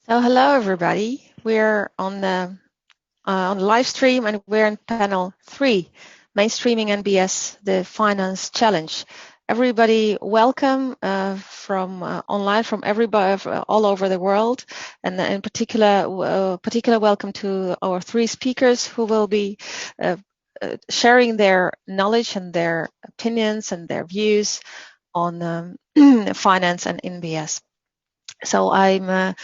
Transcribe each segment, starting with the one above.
So hello everybody. We're on the live stream and we're in panel 3, mainstreaming NBS, the finance challenge. Everybody, welcome from online from everybody all over the world, and in particular welcome to our 3 speakers who will be uh, sharing their knowledge and their opinions and their views on finance and NBS. So I'm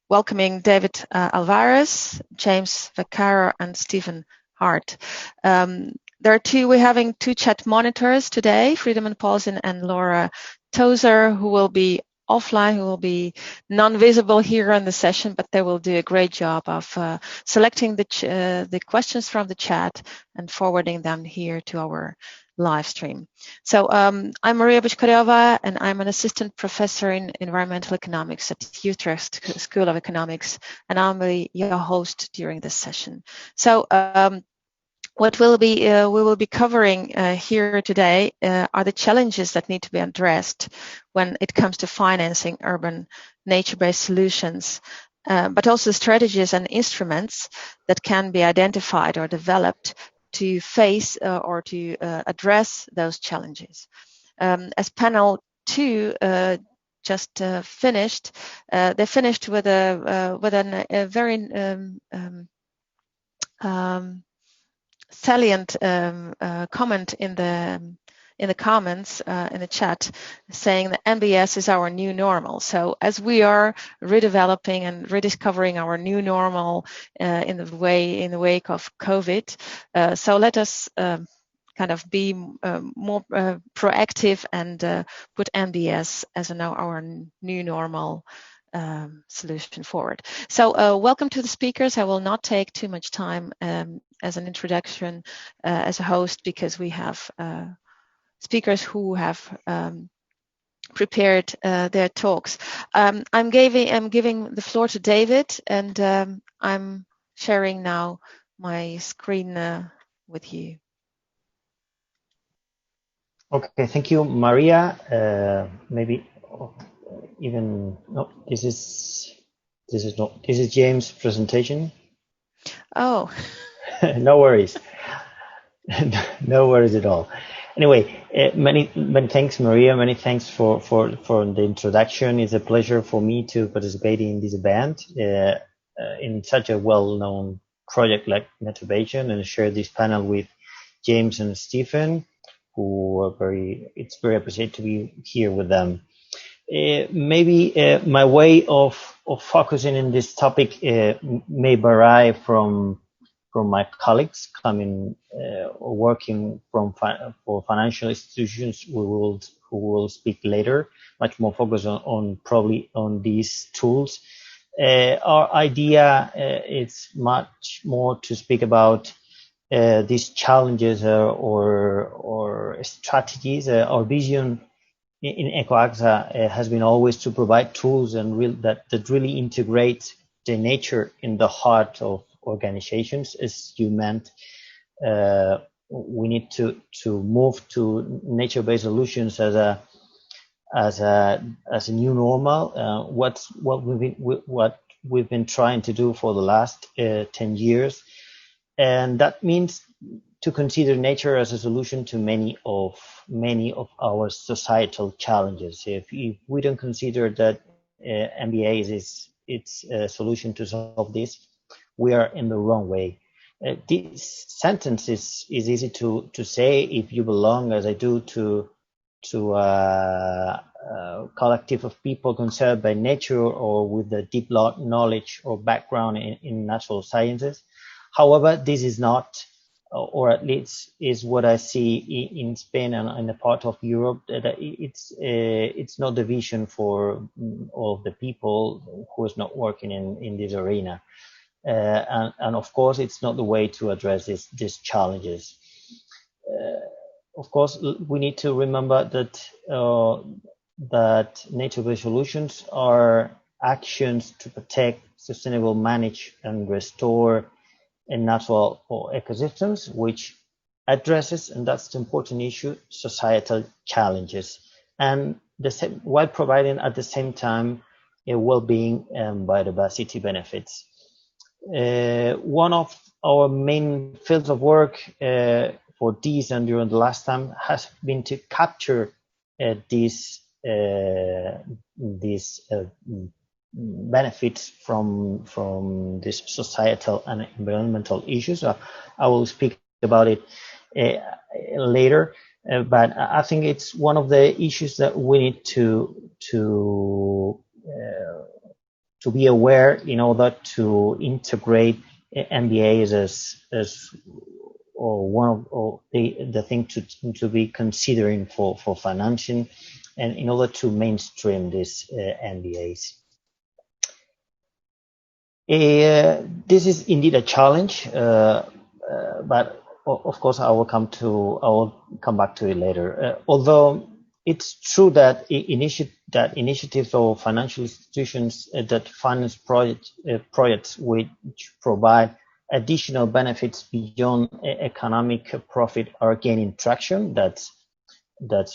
welcoming David Alvarez, James Vaccaro, and Stephen Hart. We're having 2 chat monitors today, Friedemann Paulsen and Laura Tozer, who will be offline, who will be non-visible here on the session, but they will do a great job of selecting the questions from the chat and forwarding them here to our live stream. So I'm Maria Bochkaryova, and I'm an assistant professor in environmental economics at the Utrecht School of Economics, and I'll be your host during this session. So what we will be covering here today are the challenges that need to be addressed when it comes to financing urban nature-based solutions, but also strategies and instruments that can be identified or developed to face or to address those challenges. As panel 2 just finished, they finished with a very salient comment in the comments in the chat, saying that NBS is our new normal. So as we are redeveloping and rediscovering our new normal in the wake of COVID, so let us kind of be more proactive and put NBS as our new normal solution forward. So welcome to the speakers. I will not take too much time as an introduction as a host, because we have speakers who have prepared their talks. I'm giving the floor to David, and I'm sharing now my screen with you. Okay, thank you, Maria. Maybe even no, this is James' presentation. Oh, No worries, no worries at all. Anyway, many thanks, Maria. Many thanks for the introduction. It's a pleasure for me to participate in this event in such a well-known project like Naturvation, and share this panel with James and Stephen, who are it's very appreciated to be here with them. Maybe my way of focusing in this topic may vary from my colleagues coming or working for financial institutions who will speak later, much more focused on probably on these tools. Our idea is much more to speak about these challenges or strategies. Our vision in EcoAXA has been always to provide tools and that really integrate the nature in the heart of organizations. As you meant, we need to move to nature-based solutions as a new normal. What we've been trying to do for the last 10 years, and that means to consider nature as a solution to many of our societal challenges. If we don't consider that MBA is its solution to solve this, we are in the wrong way. This sentence is easy to say if you belong, as I do, to a collective of people concerned by nature or with a deep knowledge or background in natural sciences. However, this is not, or at least is what I see in Spain and in a part of Europe, that it's not the vision for all of the people who is not working in this arena. And of course, it's not the way to address these challenges. Of course, we need to remember that nature-based solutions are actions to protect, sustainable, manage, and restore in natural ecosystems, which addresses, and that's the important issue, societal challenges, and while providing at the same time well-being and biodiversity benefits. One of our main fields of work for this and during the last time has been to capture these benefits from these societal and environmental issues. I will speak about it later, but I think it's one of the issues that we need to be aware in order to integrate MBAs as or one of the thing to be considering for financing and in order to mainstream these MBAs. This is indeed a challenge, but of course I will come back to it later. Although it's true that initiatives or financial institutions that finance projects which provide additional benefits beyond economic profit are gaining traction. That's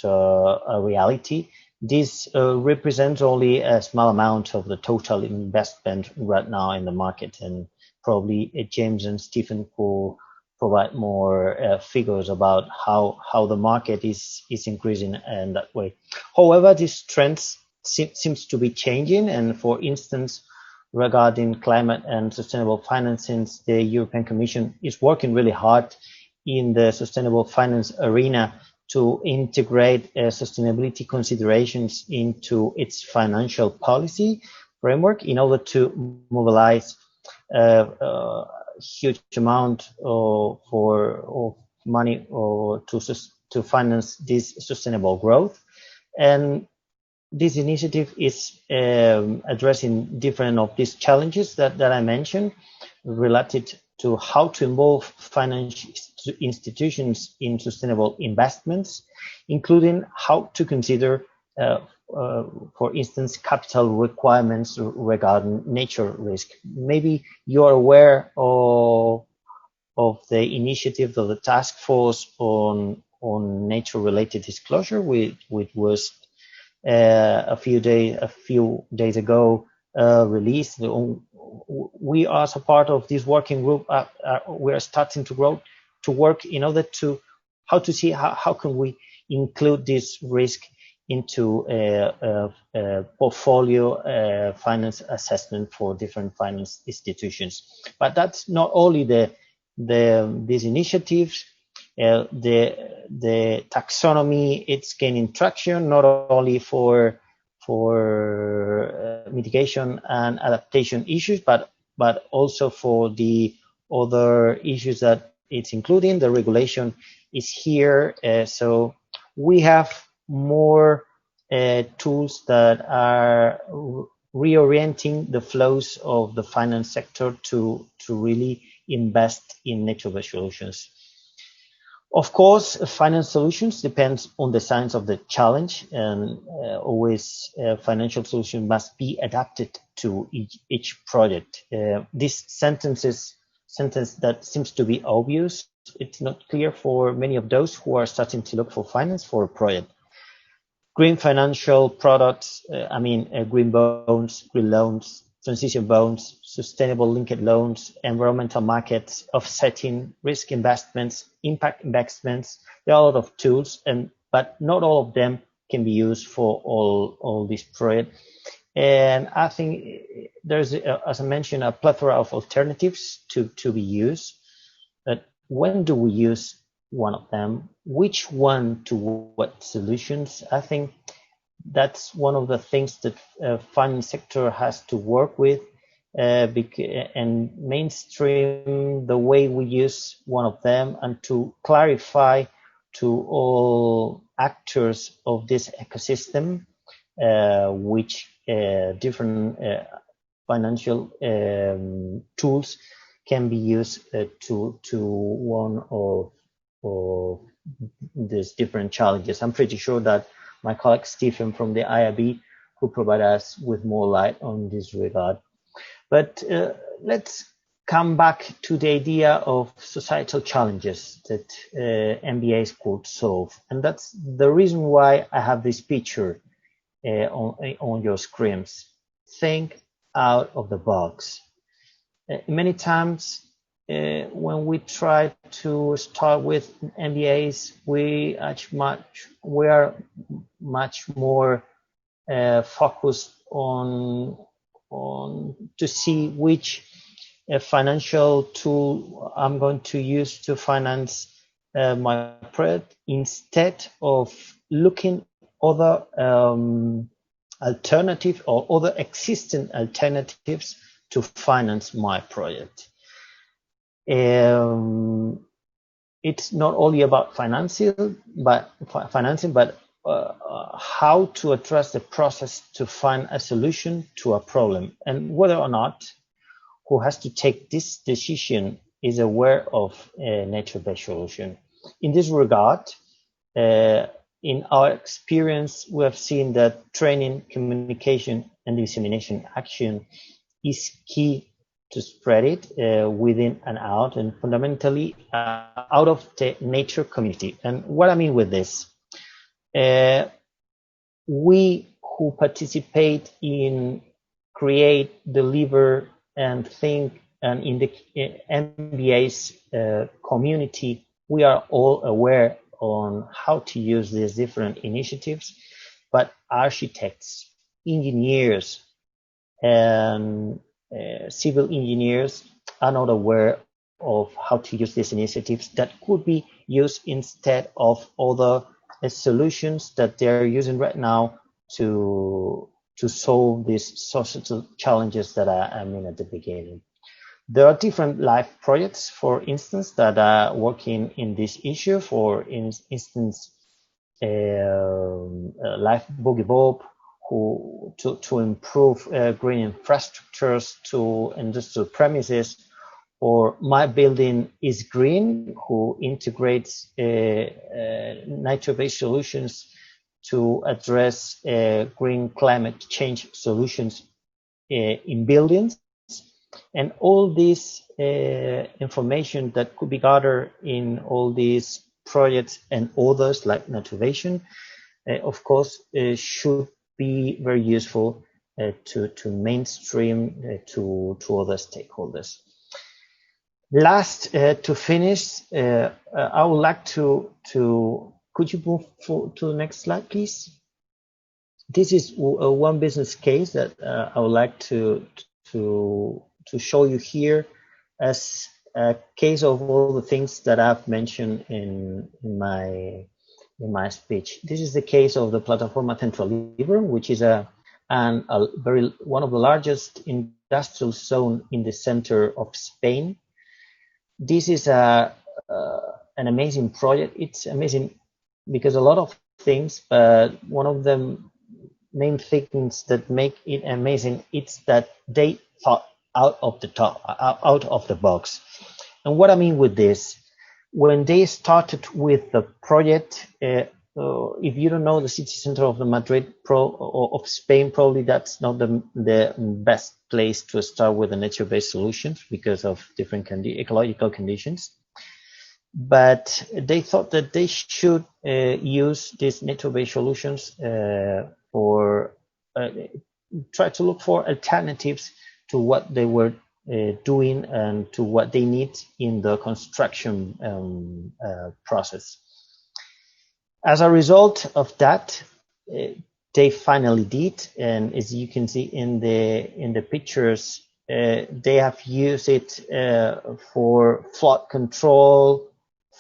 a reality. This represents only a small amount of the total investment right now in the market, and probably James and Stephen will provide more figures about how the market is increasing in that way. However, this trend seems to be changing, and for instance, regarding climate and sustainable financing, the European Commission is working really hard in the sustainable finance arena to integrate sustainability considerations into its financial policy framework in order to mobilize a huge amount of money to finance this sustainable growth. And this initiative is addressing different of these challenges that I mentioned related to how to involve financial institutions in sustainable investments, including how to consider, for instance, capital requirements regarding nature risk. Maybe you are aware of the initiative of the task force on nature-related disclosure, which was a few days ago released. We are as a part of this working group, we are starting to work in order to see how can we include this risk into a portfolio finance assessment for different finance institutions. But that's not only these initiatives. The taxonomy, it's gaining traction not only for mitigation and adaptation issues, but also for the other issues that it's including. The regulation is here, so we have more tools that are reorienting the flows of the finance sector to really invest in nature-based solutions. Of course, finance solutions depends on the size of the challenge, and always financial solution must be adapted to each project. This sentence that seems to be obvious, it's not clear for many of those who are starting to look for finance for a project. Green financial products, green bonds, green loans, transition bonds, sustainable linked loans, environmental markets, offsetting risk investments, impact investments. There are a lot of tools, but not all of them can be used for all these projects. And I think there's, as I mentioned, a plethora of alternatives to be used. But when do we use one of them? Which one to what solutions? I think that's one of the things that finance sector has to work with and mainstream the way we use one of them, and to clarify to all actors of this ecosystem which different financial tools can be used to one of these different challenges. I'm pretty sure that my colleague Stephen from the IIB will provide us with more light on this regard. But let's come back to the idea of societal challenges that MBAs could solve. And that's the reason why I have this picture on your screens. think out of the box. Many times when we try to start with NBAs, we are much more focused on to see which financial tool I'm going to use to finance my project, instead of looking other alternative or other existing alternatives to finance my project. It's not only about financing, but how to address the process to find a solution to a problem, and whether or not who has to take this decision is aware of a nature-based solution. In this regard, in our experience, we have seen that training, communication, and dissemination action is key to spread it within and out, and fundamentally out of the nature community. And what I mean with this, we who participate in create, deliver, and think, and in the NBS community, we are all aware on how to use these different initiatives, but architects, engineers, and civil engineers are not aware of how to use these initiatives that could be used instead of other solutions that they're using right now to solve these societal challenges that I mean at the beginning. There are different live projects, for instance, that are working in this issue. For instance, Life Boogie Bob, who to improve green infrastructures to industrial premises, or My Building is Green, who integrates nature-based solutions to address green climate change solutions in buildings. And all this information that could be gathered in all these projects and others like Naturvation, of course, should be very useful to mainstream to other stakeholders. Last, to finish, I would like to could you move to the next slide, please? This is one business case that I would like to show you here as a case of all the things that I've mentioned in my speech. This is the case of the Plataforma Central Libre, which is one of the largest industrial zone in the center of Spain. This is an amazing project. It's amazing because a lot of things, but one of the main things that make it amazing is that they thought out of the box. And what I mean with this, when they started with the project, if you don't know the city center of the Madrid of Spain, probably that's not the best place to start with the nature-based solutions because of different ecological conditions. But they thought that they should use these nature-based solutions for try to look for alternatives to what they were doing and to what they need in the construction process. As a result of that, they finally did, and as you can see in the pictures, they have used it for flood control,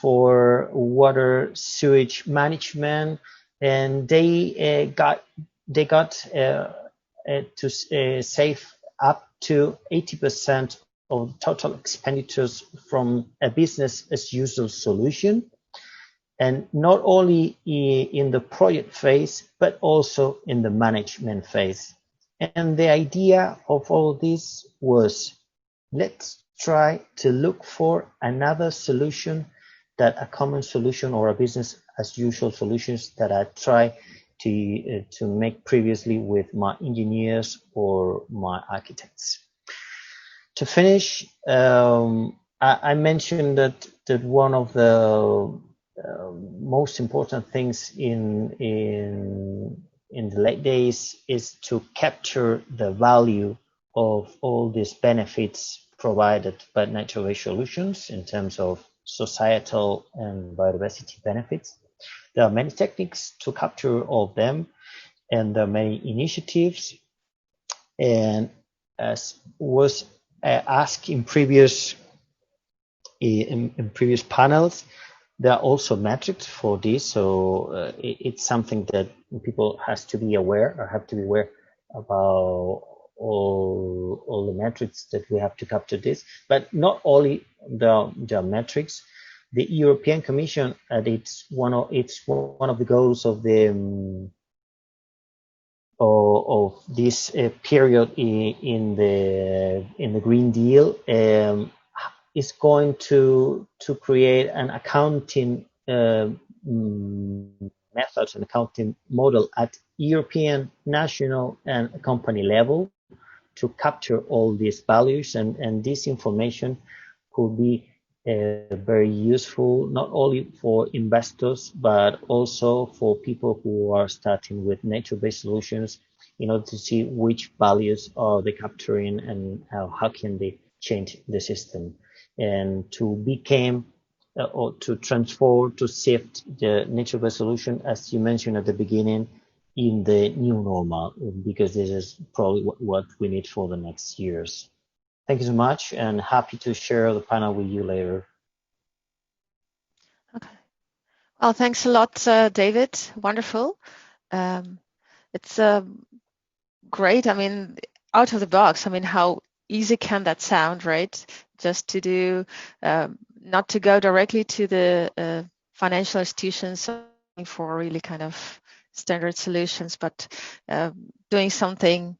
for water sewage management, and they got to save up to 80% of total expenditures from a business as usual solution, and not only in the project phase but also in the management phase. And the idea of all this was, let's try to look for another solution, that a common solution or a business as usual solutions that I try to make previously with my engineers or my architects. To finish, I mentioned that one of the most important things in in the late days is to capture the value of all these benefits provided by Naturvation solutions in terms of societal and biodiversity benefits. There are many techniques to capture all of them, and there are many initiatives. And as was asked in previous panels, there are also metrics for this, so it's something that people has to be aware or have to be aware about all the metrics that we have to capture this. But not only the metrics, the European Commission, it's one of the goals of this period in the Green Deal. Is going to create an accounting methods and accounting model at European, national, and company level to capture all these values, and this information could be very useful not only for investors but also for people who are starting with nature-based solutions in order to see which values are they capturing and how can they change the system and to become or to transform, to shift the nature-based solution, as you mentioned at the beginning, in the new normal, because this is probably what we need for the next years. Thank you so much, and happy to share the panel with you later. Okay. Well, thanks a lot, David. Wonderful. It's great. I mean, out of the box. I mean, how easy can that sound, right? Just to do, not to go directly to the financial institutions for really kind of standard solutions, but doing something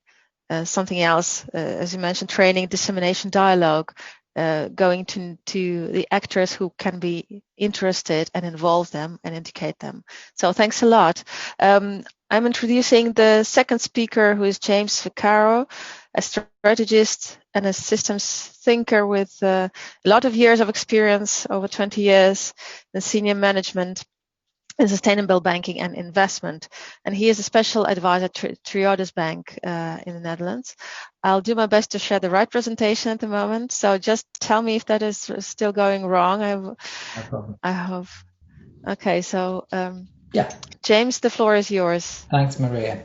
else, as you mentioned, training, dissemination, dialogue, going to the actors who can be interested and involve them and educate them. So thanks a lot. I'm introducing the second speaker, who is James Vaccaro, a strategist and a systems thinker with a lot of years of experience, over 20 years in senior management in sustainable banking and investment. And he is a special advisor to Triodos Bank in the Netherlands. I'll do my best to share the right presentation at the moment. So just tell me if that is still going wrong. No problem. I hope. Okay, so yeah. James, the floor is yours. Thanks, Maria.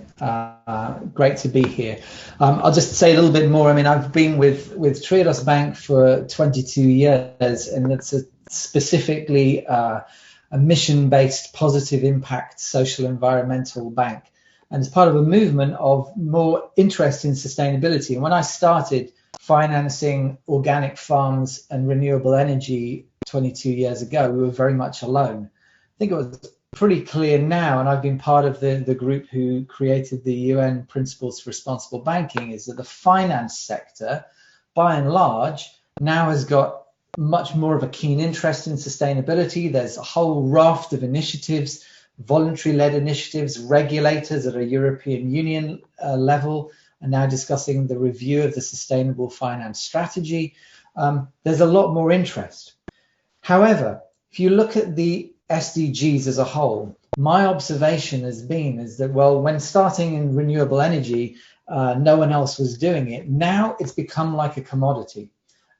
Great to be here. I'll just say a little bit more. I mean, I've been with Triodos Bank for 22 years, and it's specifically a mission-based, positive impact, social environmental bank. And it's part of a movement of more interest in sustainability. And when I started financing organic farms and renewable energy 22 years ago, we were very much alone. I think it was pretty clear now, and I've been part of the group who created the UN Principles for Responsible Banking, is that the finance sector, by and large, now has got much more of a keen interest in sustainability. There's a whole raft of initiatives, voluntary-led initiatives, regulators at a European Union level are now discussing the review of the sustainable finance strategy. There's a lot more interest. However, if you look at the SDGs as a whole, my observation has been is that, well, when starting in renewable energy, no one else was doing it. Now it's become like a commodity.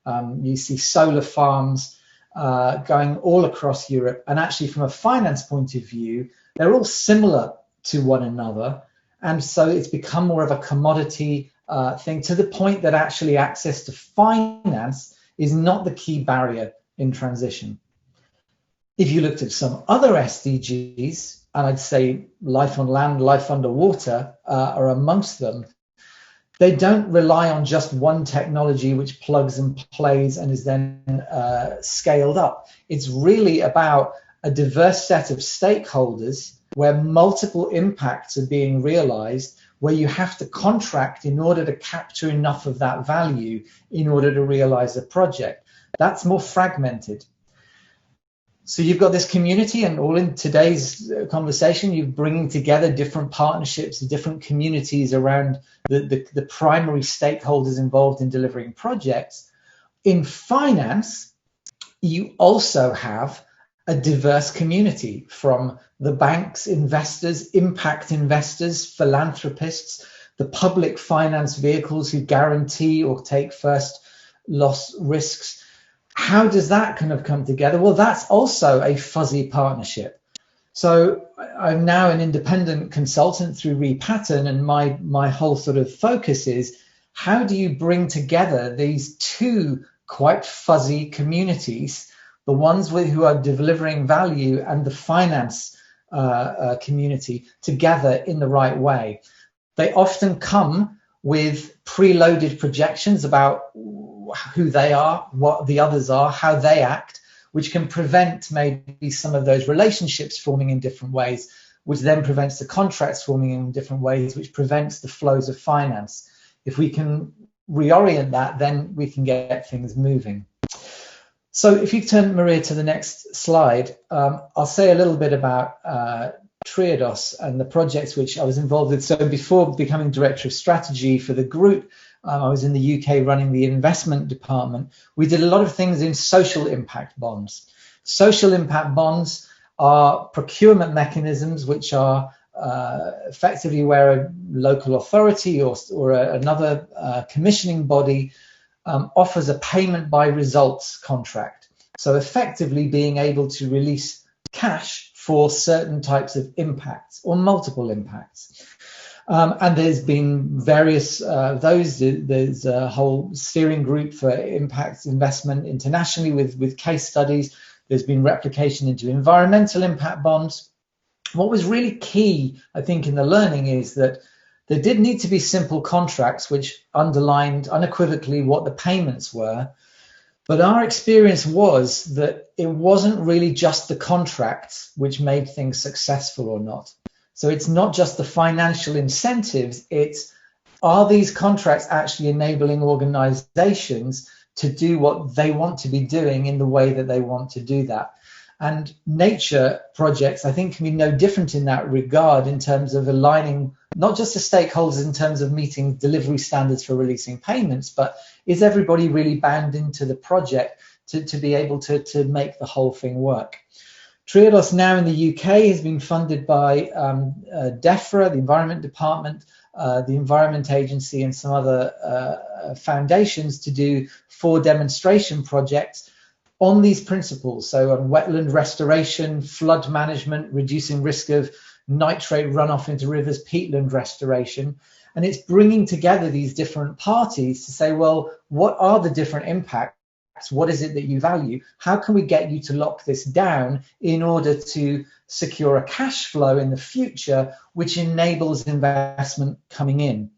You see solar farms going all across Europe, and actually from a finance point of view, they're all similar to one another. And so it's become more of a commodity thing, to the point that actually access to finance is not the key barrier in transition. If you looked at some other SDGs, and I'd say life on land, life underwater are amongst them, they don't rely on just one technology which plugs and plays and is then scaled up. It's really about a diverse set of stakeholders where multiple impacts are being realized, where you have to contract in order to capture enough of that value in order to realize a project. That's more fragmented. So you've got this community, and all in today's conversation, you're bringing together different partnerships, different communities around the primary stakeholders involved in delivering projects. In finance, you also have a diverse community, from the banks, investors, impact investors, philanthropists, the public finance vehicles who guarantee or take first loss risks. How does that kind of come together? Well, that's also a fuzzy partnership. So I'm now an independent consultant through Repattern, and my whole sort of focus is, how do you bring together these two quite fuzzy communities, the ones who are delivering value and the finance community, together in the right way? They often come with preloaded projections about who they are, what the others are, how they act, which can prevent maybe some of those relationships forming in different ways, which then prevents the contracts forming in different ways, which prevents the flows of finance. If we can reorient that, then we can get things moving. So if you turn, Maria, to the next slide, I'll say a little bit about Triodos and the projects which I was involved with. So before becoming Director of Strategy for the group, I was in the UK running the investment department. We did a lot of things in social impact bonds. Social impact bonds are procurement mechanisms which are effectively where a local authority or another commissioning body offers a payment by results contract. So effectively being able to release cash for certain types of impacts or multiple impacts. And there's been various those. There's a whole steering group for impact investment internationally with case studies. There's been replication into environmental impact bonds. What was really key, I think, in the learning is that there did need to be simple contracts which underlined unequivocally what the payments were. But our experience was that it wasn't really just the contracts which made things successful or not. So it's not just the financial incentives, it's, are these contracts actually enabling organizations to do what they want to be doing in the way that they want to do that? And nature projects, I think, can be no different in that regard, in terms of aligning not just the stakeholders in terms of meeting delivery standards for releasing payments, but is everybody really bound into the project to be able to make the whole thing work? Triodos now in the UK has been funded by DEFRA, the Environment Department, the Environment Agency, and some other foundations to do 4 demonstration projects on these principles. So on wetland restoration, flood management, reducing risk of nitrate runoff into rivers, peatland restoration. And it's bringing together these different parties to say, well, what are the different impacts? What is it that you value? How can we get you to lock this down in order to secure a cash flow in the future, which enables investment coming in?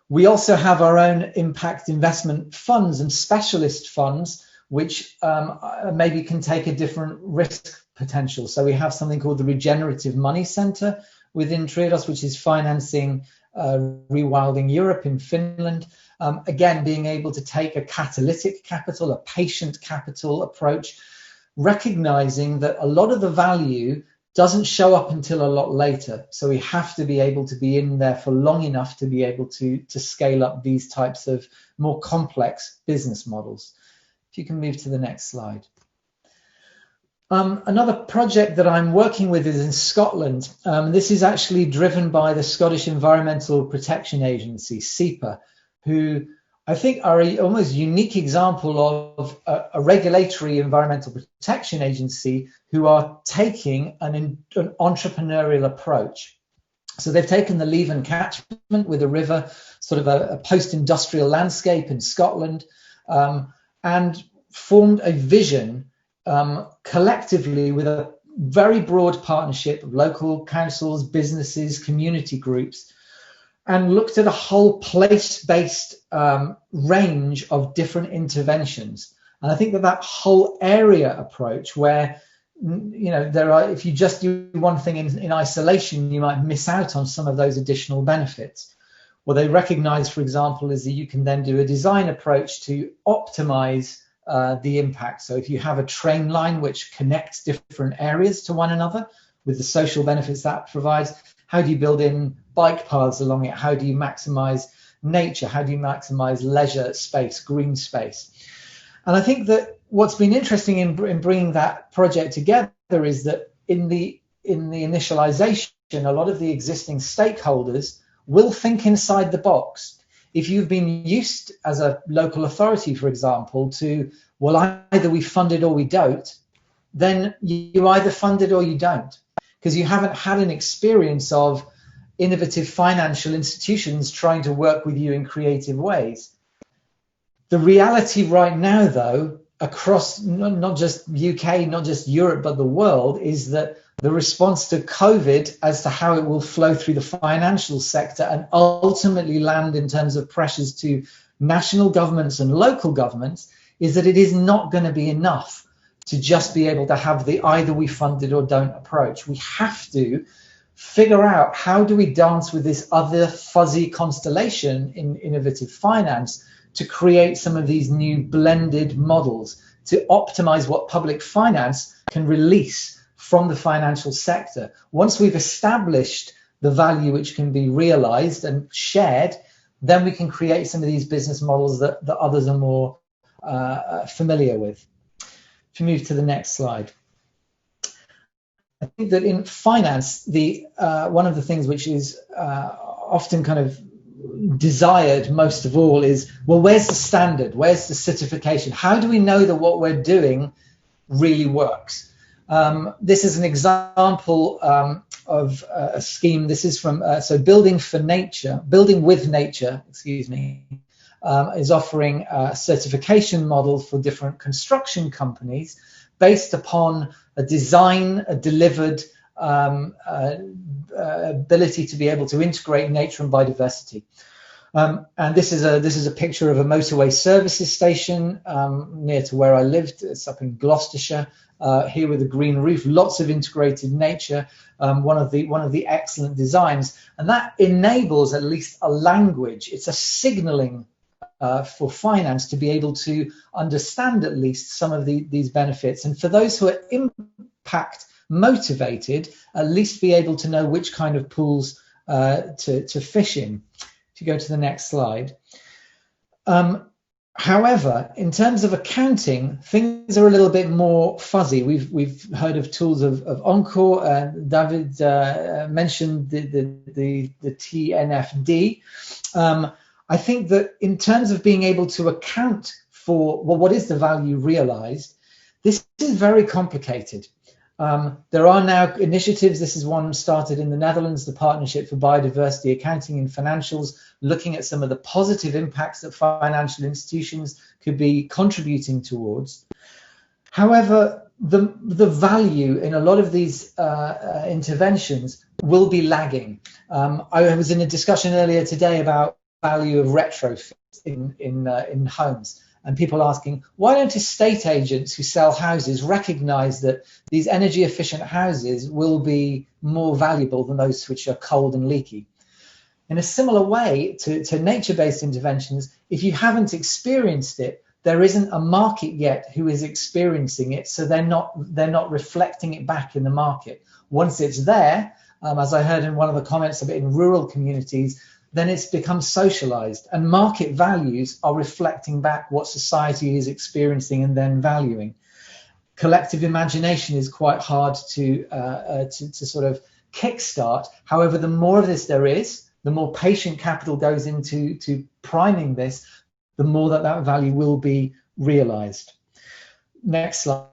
We also have our own impact investment funds and specialist funds, which maybe can take a different risk potential. So we have something called the Regenerative Money Center within Triodos, which is financing Rewilding Europe in Finland. Again, being able to take a catalytic capital, a patient capital approach, recognizing that a lot of the value doesn't show up until a lot later. So we have to be able to be in there for long enough to be able to scale up these types of more complex business models. If you can move to the next slide. Another project that I'm working with is in Scotland. This is actually driven by the Scottish Environmental Protection Agency, SEPA, who I think are an almost unique example of a regulatory environmental protection agency who are taking an entrepreneurial approach. So they've taken the Leven catchment with a river, sort of a post-industrial landscape in Scotland, and formed a vision collectively with a very broad partnership of local councils, businesses, community groups, and looked at a whole place-based range of different interventions. And I think that whole area approach, where if you just do one thing in isolation, you might miss out on some of those additional benefits. What they recognize, for example, is that you can then do a design approach to optimize the impact. So if you have a train line which connects different areas to one another with the social benefits that provides, how do you build in bike paths along it? How do you maximize nature? How do you maximize leisure space, green space? And I think that what's been interesting in bringing that project together is that in the initialization, a lot of the existing stakeholders will think inside the box. If you've been used as a local authority, for example, to, well, either we fund it or we don't, then you either fund it or you don't, because you haven't had an experience of innovative financial institutions trying to work with you in creative ways. The reality right now, though, across not just UK, not just Europe, but the world, is that the response to COVID as to how it will flow through the financial sector and ultimately land in terms of pressures to national governments and local governments is that it is not going to be enough to just be able to have the either we fund it or don't approach. We have to figure out, how do we dance with this other fuzzy constellation in innovative finance to create some of these new blended models to optimize what public finance can release from the financial sector. Once we've established the value which can be realized and shared, then we can create some of these business models that others are more familiar with. If you move to the next slide. I think that in finance, the one of the things which is often kind of desired most of all is, well, where's the standard? Where's the certification? How do we know that what we're doing really works? This is an example of a scheme. This is from so Building with Nature, excuse me, is offering a certification model for different construction companies based upon a design, a delivered ability to be able to integrate nature and biodiversity. And this is a picture of a motorway services station near to where I lived. It's up in Gloucestershire. Here with a green roof, lots of integrated nature. One of the excellent designs, and that enables at least a language. It's a signalling for finance to be able to understand at least some of these benefits, and for those who are impact motivated, at least be able to know which kind of pools to fish in. If you go to the next slide. However, in terms of accounting, things are a little bit more fuzzy. We've heard of tools of Encore. David mentioned the TNFD. I think that in terms of being able to account for, well, what is the value realized, this is very complicated. There are now initiatives. This is one started in the Netherlands, the Partnership for Biodiversity Accounting and Financials, looking at some of the positive impacts that financial institutions could be contributing towards. However, the value in a lot of these interventions will be lagging. I was in a discussion earlier today about value of retrofits in homes, and people asking, why don't estate agents who sell houses recognize that these energy efficient houses will be more valuable than those which are cold and leaky? In a similar way to nature-based interventions, if you haven't experienced it, there isn't a market yet who is experiencing it, so they're not reflecting it back in the market. Once it's there, as I heard in one of the comments a bit in rural communities, then it's become socialized, and market values are reflecting back what society is experiencing and then valuing. Collective imagination is quite hard to sort of kickstart. However, the more of this there is, the more patient capital goes into priming this, the more that value will be realized. Next slide,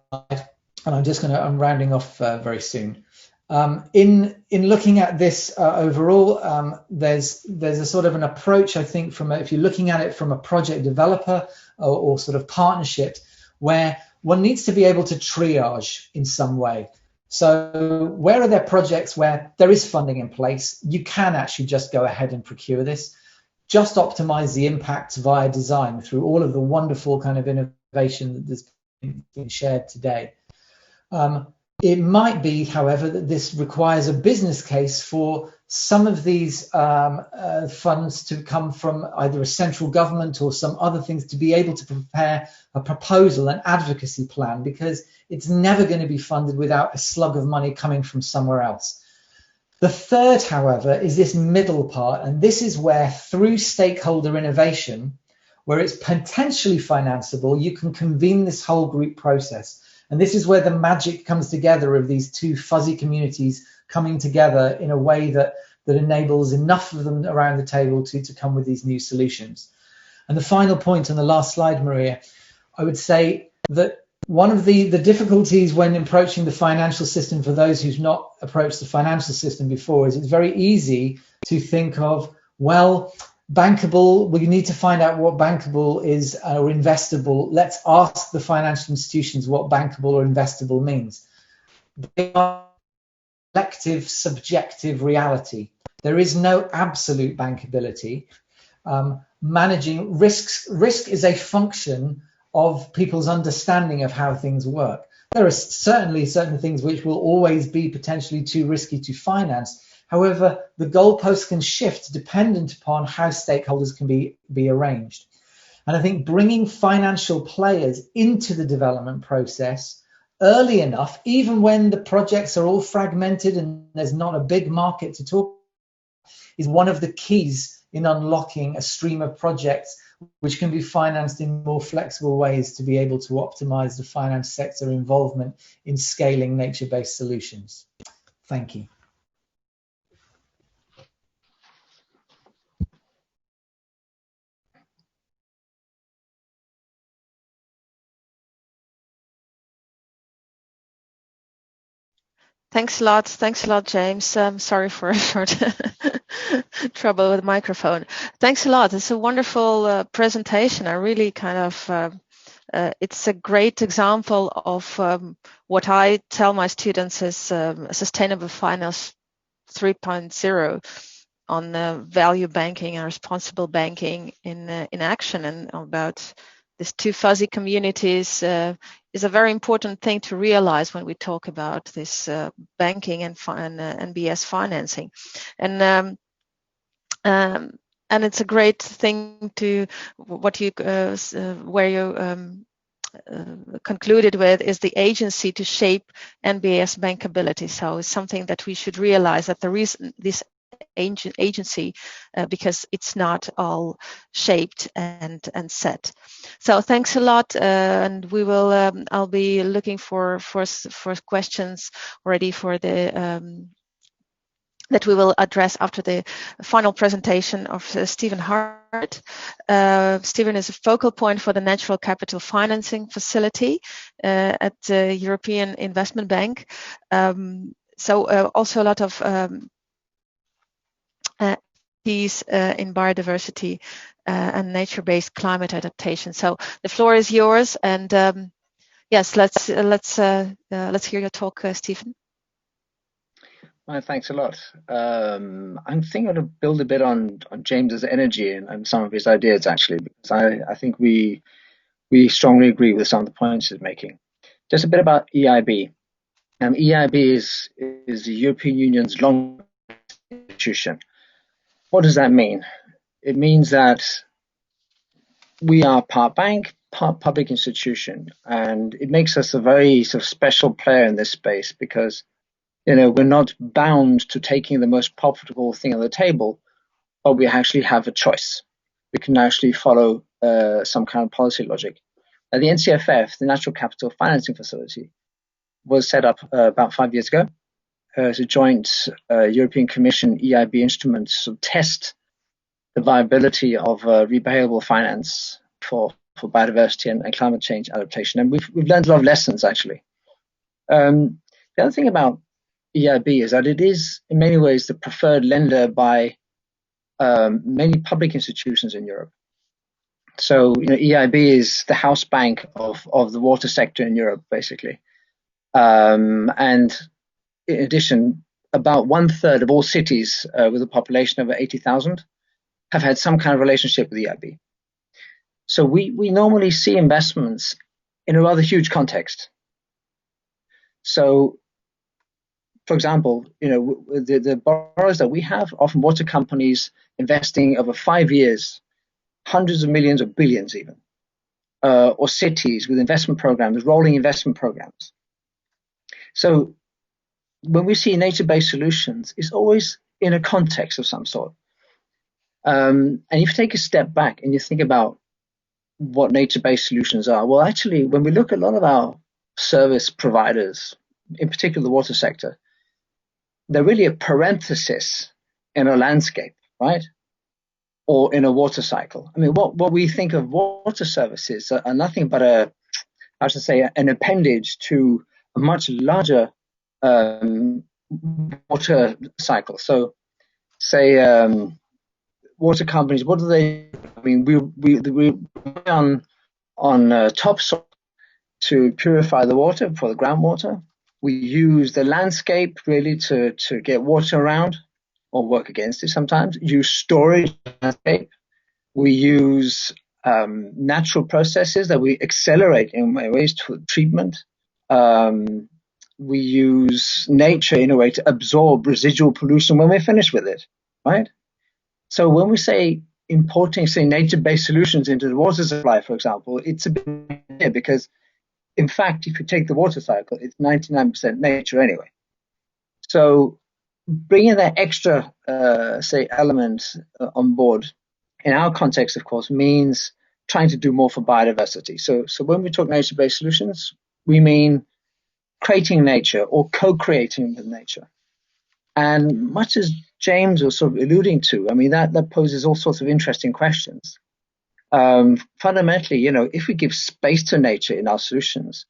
and I'm rounding off very soon. In looking at this overall, there's a sort of an approach, I think, if you're looking at it from a project developer or sort of partnership, where one needs to be able to triage in some way. So where are there projects where there is funding in place? You can actually just go ahead and procure this. Just optimize the impacts via design through all of the wonderful kind of innovation that's been shared today. It might be, however, that this requires a business case for some of these funds to come from either a central government or some other things to be able to prepare a proposal, an advocacy plan, because it's never going to be funded without a slug of money coming from somewhere else. The third, however, is this middle part, and this is where through stakeholder innovation, where it's potentially financeable, you can convene this whole group process. And this is where the magic comes together of these two fuzzy communities coming together in a way that enables enough of them around the table to come with these new solutions. And the final point on the last slide, Maria, I would say that one of the difficulties when approaching the financial system for those who've not approached the financial system before is it's very easy to think of, well, bankable, we need to find out what bankable is or investable. Let's ask the financial institutions what bankable or investable means. They are collective, subjective reality. There is no absolute bankability. Managing risk is a function of people's understanding of how things work. There are certainly certain things which will always be potentially too risky to finance. However, the goalposts can shift dependent upon how stakeholders can be arranged. And I think bringing financial players into the development process early enough, even when the projects are all fragmented and there's not a big market to talk about, is one of the keys in unlocking a stream of projects which can be financed in more flexible ways to be able to optimize the finance sector involvement in scaling nature-based solutions. Thank you. Thanks a lot, James. Sorry for a short trouble with the microphone. Thanks a lot. It's a wonderful presentation. I really kind of, it's a great example of what I tell my students is sustainable finance 3.0 on value banking and responsible banking in action, and about these two fuzzy communities is a very important thing to realize when we talk about this banking and NBS financing. And it's a great thing to what you where you concluded with is the agency to shape NBS bankability. So it's something that we should realize that there is this agency because it's not all shaped and set. So thanks a lot, and we will. I'll be looking for questions already for the that we will address after the final presentation of Stephen Hart. Stephen is a focal point for the Natural Capital Financing Facility at the European Investment Bank. So also a lot of piece in biodiversity and nature-based climate adaptation. So the floor is yours, and yes, let's hear your talk, Stephen. Well, thanks a lot. I'm thinking to build a bit on James's energy and some of his ideas, actually, because I think we strongly agree with some of the points he's making. Just a bit about EIB. EIB is the European Union's long institution. What does that mean? It means that we are part bank, part public institution, and it makes us a very sort of special player in this space because we're not bound to taking the most profitable thing on the table, but we actually have a choice. We can actually follow some kind of policy logic. The NCFF, the Natural Capital Financing Facility, was set up about 5 years ago as a joint European Commission EIB instrument to test the viability of repayable finance for biodiversity and climate change adaptation. And we've learned a lot of lessons, actually. The other thing about EIB is that it is in many ways the preferred lender by many public institutions in Europe. So EIB is the house bank of the water sector in Europe, basically. And in addition, about 1/3 of all cities with a population over 80,000 have had some kind of relationship with EIB. So we normally see investments in a rather huge context. So, for example, the borrowers that we have, often water companies investing over 5 years, hundreds of millions or billions even, or cities with investment programs, rolling investment programs. So when we see nature-based solutions, it's always in a context of some sort. And if you take a step back and you think about what nature-based solutions are. Well, actually, when we look at a lot of our service providers, in particular the water sector, they're really a parenthesis in a landscape, right? Or in a water cycle. I mean, what we think of water services are nothing but an appendage to a much larger water cycle. So, say water companies, what do they? I mean, we rely on topsoil to purify the water for the groundwater. We use the landscape really to get water around or work against it sometimes. Use storage landscape. We use natural processes that we accelerate in ways to treatment. We use nature in a way to absorb residual pollution when we're finished with it, right? So when we say importing, say, nature-based solutions into the water supply, for example, it's a bit weird because, in fact, if you take the water cycle, it's 99% nature anyway. So bringing that extra, say, element on board, in our context, of course, means trying to do more for biodiversity. So when we talk nature-based solutions, we mean creating nature or co-creating with nature. And much as James was sort of alluding to, I mean, that poses all sorts of interesting questions. Fundamentally, if we give space to nature in our solutions,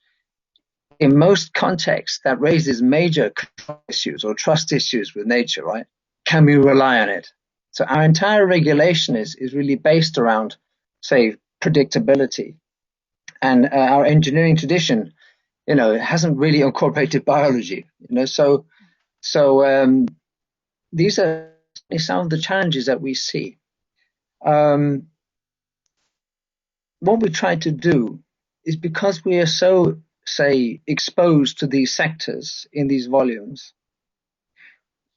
in most contexts, that raises major control issues or trust issues with nature, right? Can we rely on it? So our entire regulation is really based around, say, predictability. And our engineering tradition, hasn't really incorporated biology, So these are some of the challenges that we see. What we try to do is, because we are so, say, exposed to these sectors in these volumes,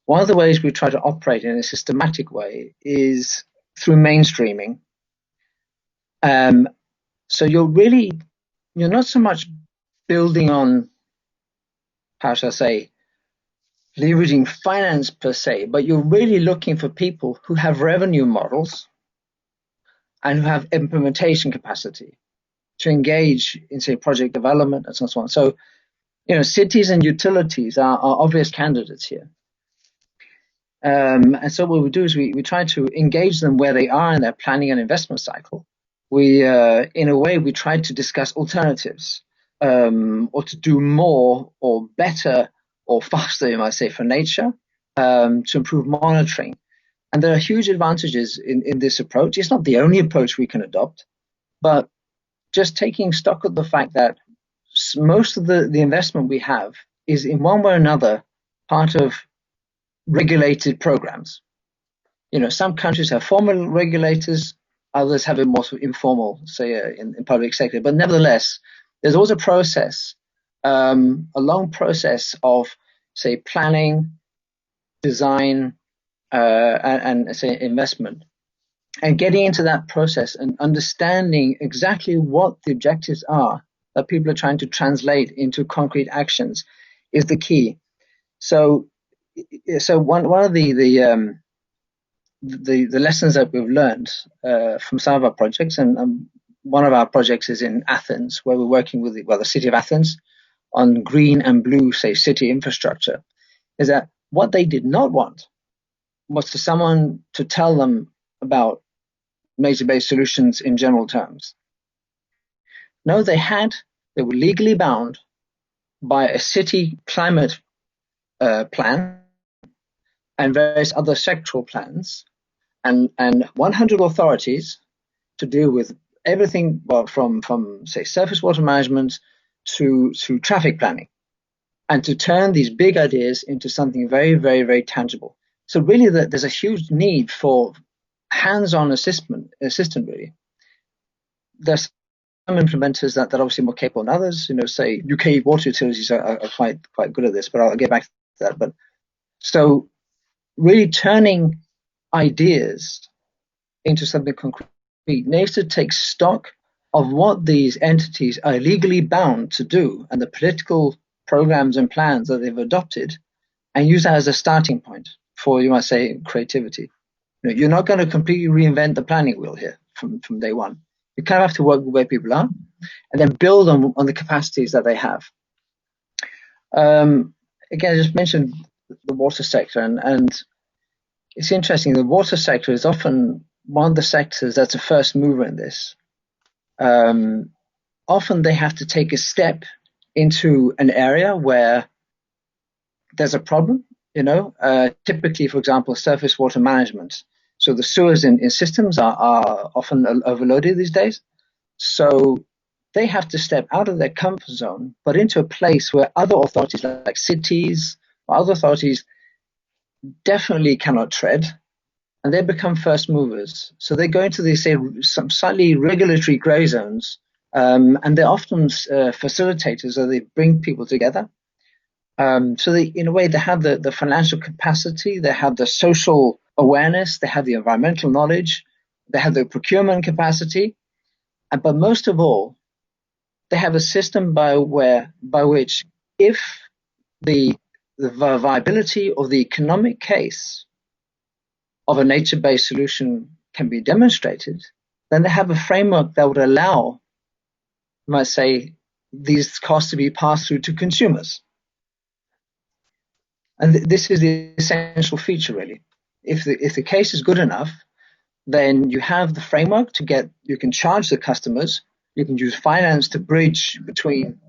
one of the ways we try to operate in a systematic way is through mainstreaming. So you're not so much building on, how shall I say, leveraging finance per se, but you're really looking for people who have revenue models and who have implementation capacity to engage in, say, project development and so on. So, cities and utilities are obvious candidates here. And so what we do is we try to engage them where they are in their planning and investment cycle. We, in a way, we try to discuss alternatives, or to do more or better or faster, you might say, for nature, to improve monitoring. And there are huge advantages in this approach. It's not the only approach we can adopt, but just taking stock of the fact that most of the investment we have is in one way or another part of regulated programs. Some countries have formal regulators, others have it more sort of informal, say, in public sector. But nevertheless, there's always a process, a long process of, say, planning, design, and say, investment. And getting into that process and understanding exactly what the objectives are that people are trying to translate into concrete actions is the key. So one of the lessons that we've learned from some of our projects, and one of our projects is in Athens, where we're working with the city of Athens on green and blue, say, city infrastructure, is that what they did not want was for someone to tell them about nature-based solutions in general terms. No, they were legally bound by a city climate plan and various other sectoral plans, and 100 authorities to deal with everything, from say, surface water management to traffic planning, and to turn these big ideas into something very, very, very tangible. So really, there's a huge need for hands-on assistant really. There's some implementers that are obviously more capable than others. Say UK water utilities are quite good at this, but I'll get back to that. But so really turning ideas into something concrete needs to take stock of what these entities are legally bound to do and the political programs and plans that they've adopted, and use that as a starting point for, you might say, creativity. You're not going to completely reinvent the planning wheel here from day one. You kind of have to work with where people are and then build on the capacities that they have. Again, I just mentioned the water sector, and it's interesting. The water sector is often one of the sectors that's a first mover in this. Often they have to take a step into an area where there's a problem, typically, for example, surface water management. So the sewers in systems are often overloaded these days. So they have to step out of their comfort zone, but into a place where other authorities like cities or other authorities definitely cannot tread, and they become first movers. So they go into these, say, some slightly regulatory gray zones, and they're often facilitators, so they bring people together. So they, in a way, they have the financial capacity, they have the social awareness, they have the environmental knowledge, they have the procurement capacity, but most of all, they have a system by which, if the viability or the economic case of a nature-based solution can be demonstrated, then they have a framework that would allow, you might say, these costs to be passed through to consumers. And this is the essential feature, really. If the case is good enough, then you have the framework you can charge the customers, you can use finance to bridge between,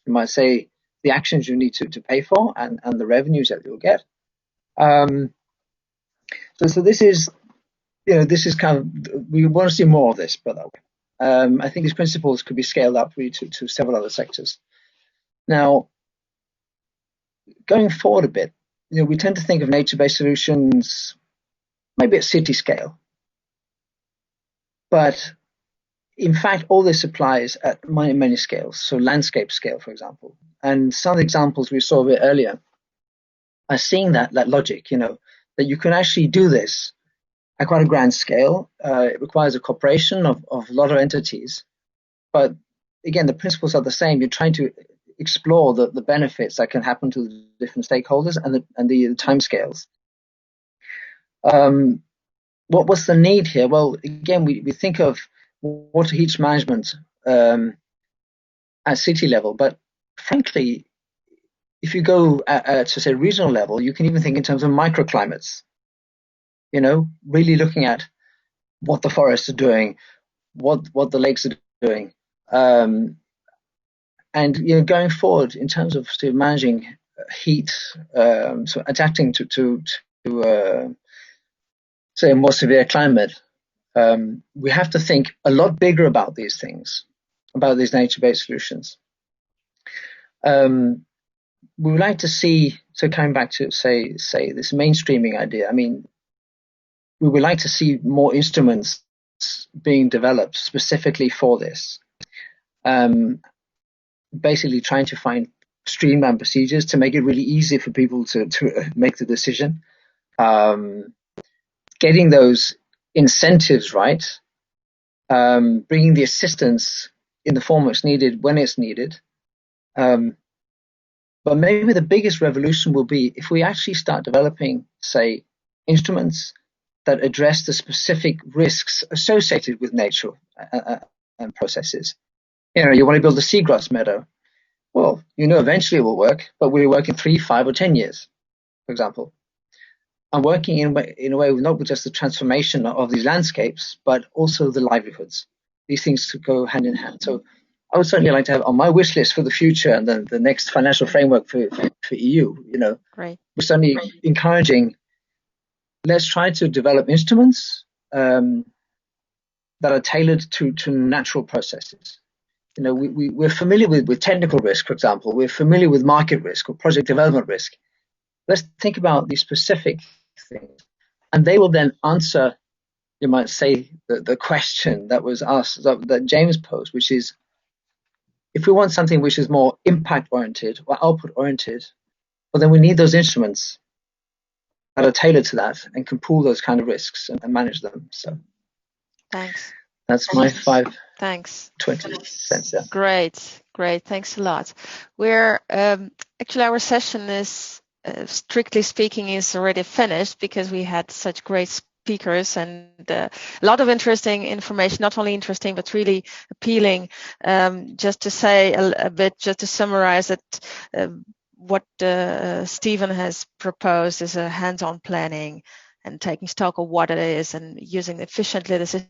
you might say, the actions you need to pay for and the revenues that you'll get. So this is, this is kind of, we want to see more of this, by the way. I think these principles could be scaled up really to several other sectors. Now, going forward a bit, we tend to think of nature-based solutions maybe at city scale. But in fact, all this applies at many, many scales. So landscape scale, for example. And some of the examples we saw a bit earlier are seeing that logic, that you can actually do this at quite a grand scale. It requires a cooperation of a lot of entities. But again, the principles are the same. You're trying to explore the benefits that can happen to the different stakeholders and the timescales. What's the need here? Well, again, we think of water heat management at city level, but frankly, if you go to say regional level, you can even think in terms of microclimates. Really looking at what the forests are doing, what the lakes are doing, and going forward in terms of managing heat, so adapting to say a more severe climate. We have to think a lot bigger about these things, about these nature-based solutions. We would like to see, so coming back to say this mainstreaming idea, we would like to see more instruments being developed specifically for this. Basically trying to find streamlined procedures to make it really easy for people to make the decision. Getting those incentives right, bringing the assistance in the form it's needed when it's needed. But maybe the biggest revolution will be if we actually start developing, say, instruments that address the specific risks associated with nature and processes. You want to build a seagrass meadow. Well, eventually it will work, but will it work in 3, 5, or 10 years, for example? I'm working in a way not with just the transformation of these landscapes, but also the livelihoods. These things could go hand in hand. So I would certainly like to have on my wish list for the future and then the next financial framework for EU, Great. We're certainly encouraging, let's try to develop instruments that are tailored to natural processes. We're familiar with technical risk, for example. We're familiar with market risk or project development risk. Let's think about these specific things. And they will then answer, you might say, the question that was asked, that James posed, which is, if we want something which is more impact-oriented or output-oriented, well, then we need those instruments that are tailored to that and can pool those kind of risks and manage them. So Thanks. That's my 5. Thanks. 20 cents. Yeah. Great. Thanks a lot. We're actually, our session is strictly speaking is already finished because we had such great speakers, and a lot of interesting information, not only interesting, but really appealing. Just to say a bit, just to summarize it, what Stephen has proposed is a hands-on planning and taking stock of what it is and using efficiently the system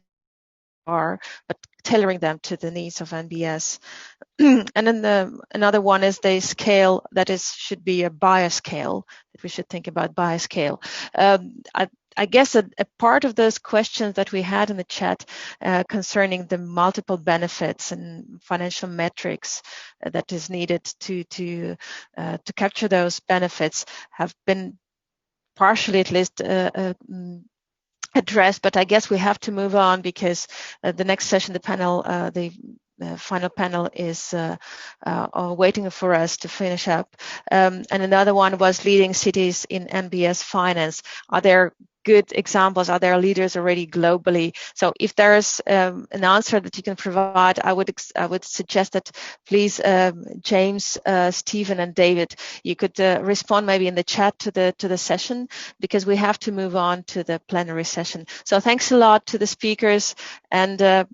but tailoring them to the needs of NBS. And then another one is the scale that should be a bias scale, that we should think about bias scale. I guess a part of those questions that we had in the chat concerning the multiple benefits and financial metrics that is needed to capture those benefits have been partially, at least, addressed, but I guess we have to move on because the next session, the panel, the final panel is waiting for us to finish up. And another one was leading cities in NBS finance. Are there good examples? Are there leaders already globally? So if there's an answer that you can provide, I would suggest that please, James, Stephen, and David, you could respond maybe in the chat to the session, because we have to move on to the plenary session. So thanks a lot to the speakers, and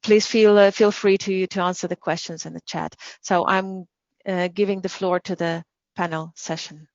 please feel free to answer the questions in the chat. So I'm giving the floor to the panel session.